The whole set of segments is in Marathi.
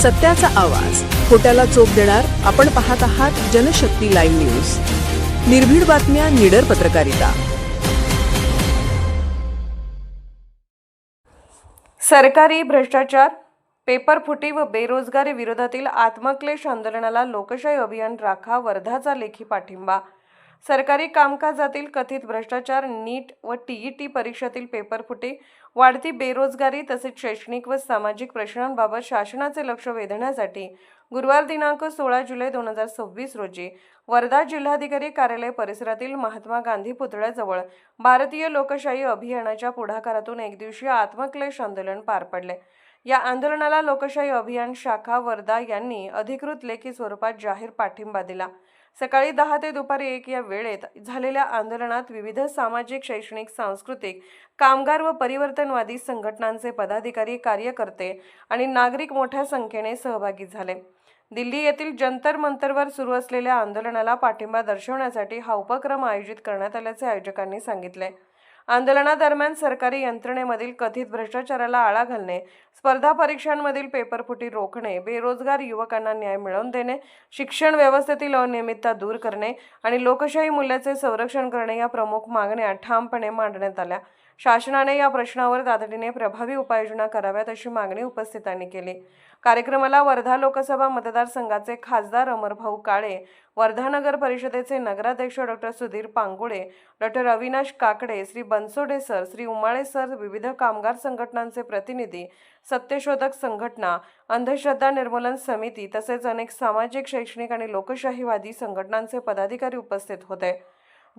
सत्याचा आवाज, खोट्याला चोप देणार. आपण पाहत आहात जनशक्ती लाईव्ह न्यूज. निर्भीड बातम्या, निडर पत्रकारिता. सरकारी भ्रष्टाचार, पेपरफुटी व बेरोजगारी विरोधातील आत्मक्लेश आंदोलनाला लोकशाही अभियान राखा वर्धाचा लेखी पाठिंबा. सरकारी कामकाजातील कथित भ्रष्टाचार, नीट व टीईटी परीक्षेतील पेपरफुटी, वाढती बेरोजगारी तसेच शैक्षणिक व सामाजिक प्रश्नांबाबत शासनाचे लक्ष वेधण्यासाठी गुरुवार दिनांक 16 जुलै 2026 रोजी वर्धा जिल्हाधिकारी कार्यालय परिसरातील महात्मा गांधी पुतळ्याजवळ भारतीय लोकशाही अभियानाच्या पुढाकारातून एकदिवसीय आत्मक्लेश आंदोलन पार पडले. या आंदोलनाला लोकशाही अभियान शाखा वर्धा यांनी अधिकृत लेखी स्वरूपात जाहीर पाठिंबा दिला. सकाळी 10 ते दुपारी 1 या वेळेत झालेल्या आंदोलनात विविध सामाजिक, शैक्षणिक, सांस्कृतिक, कामगार व परिवर्तनवादी संघटनांचे पदाधिकारी, कार्यकर्ते आणि नागरिक मोठ्या संख्येने सहभागी झाले. दिल्ली येथील जंतर मंतरवर सुरू असलेल्या आंदोलनाला पाठिंबा दर्शवण्यासाठी हा उपक्रम आयोजित करण्यात आल्याचे आयोजकांनी सांगितले. आंदोलनादरम्यान सरकारी यंत्रणेमधील कथित भ्रष्टाचाराला आळा घालणे, स्पर्धा परीक्षांमधील पेपरफुटी रोखणे, बेरोजगार युवकांना न्याय मिळवून देणे, शिक्षण व्यवस्थेतील अनियमितता दूर करणे आणि लोकशाही मूल्याचे संरक्षण करणे या प्रमुख मागण्या ठामपणे मांडण्यात आल्या. शासनाने या प्रश्नावर तातडीने प्रभावी उपाययोजना कराव्यात अशी मागणी उपस्थितांनी केली. कार्यक्रमाला वर्धा लोकसभा मतदारसंघाचे खासदार अमरभाऊ काळे, वर्धा नगर परिषदेचे नगराध्यक्ष डॉ. सुधीर पांगुळे, डॉ. अविनाश काकडे, श्री बनसोडे सर, श्री उमाळे सर, विविध कामगार संघटनांचे प्रतिनिधी, सत्यशोधक संघटना, अंधश्रद्धा निर्मूलन समिती तसेच अनेक सामाजिक, शैक्षणिक आणि लोकशाहीवादी संघटनांचे पदाधिकारी उपस्थित होते.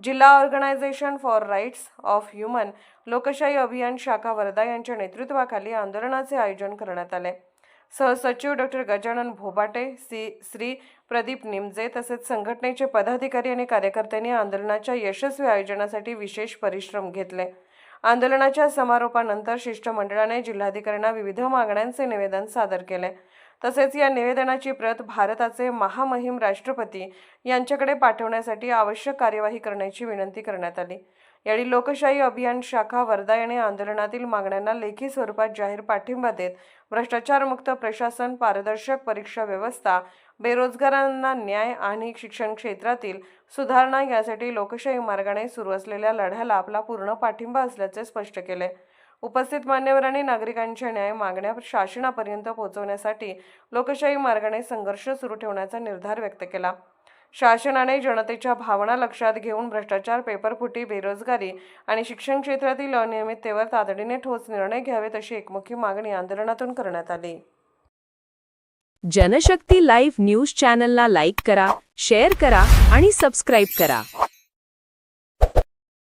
जिल्हा organization for rights of human लोकशाही अभियान शाखा वर्धा यांच्या नेतृत्वाखाली आंदोलनाचे आयोजन करण्यात आले. सहसचिव डॉ. गजानन भोबाटे, श्री प्रदीप निमजे तसेच संघटनेचे पदाधिकारी आणि कार्यकर्त्यांनी आंदोलनाच्या यशस्वी आयोजनासाठी विशेष परिश्रम घेतले. आंदोलनाच्या समारोपानंतर शिष्टमंडळाने जिल्हाधिकाऱ्यांना विविध मागण्यांचे निवेदन सादर केले. तसेच या निवेदनाची प्रत भारताचे महामहिम राष्ट्रपती यांच्याकडे पाठवण्यासाठी आवश्यक कार्यवाही करण्याची विनंती करण्यात आली. यावेळी लोकशाही अभियान शाखा वर्धा याने आंदोलनातील मागण्यांना लेखी स्वरूपात जाहीर पाठिंबा देत भ्रष्टाचारमुक्त प्रशासन, पारदर्शक परीक्षा व्यवस्था, बेरोजगारांना न्याय आणि शिक्षण क्षेत्रातील सुधारणा यासाठी लोकशाही मार्गाने सुरू असलेल्या लढ्याला आपला पूर्ण पाठिंबा असल्याचे स्पष्ट केले. उपस्थित मान्यवरांनी नागरिकांच्या न्याय मागण्या शासनापर्यंत पोहोचवण्यासाठी लोकशाही मार्गाने संघर्ष सुरू ठेवण्याचा निर्धार व्यक्त केला. शासनाने जनतेच्या भावना लक्षात घेऊन भ्रष्टाचार, पेपरफुटी, बेरोजगारी आणि शिक्षण क्षेत्रातील अनियमिततेवर तातडीने ठोस निर्णय घ्यावेत अशी एकमुखी मागणी आंदोलनातून करण्यात आली. जनशक्ती लाईव्ह न्यूज चॅनलला लाईक करा, शेअर करा आणि सबस्क्राईब करा.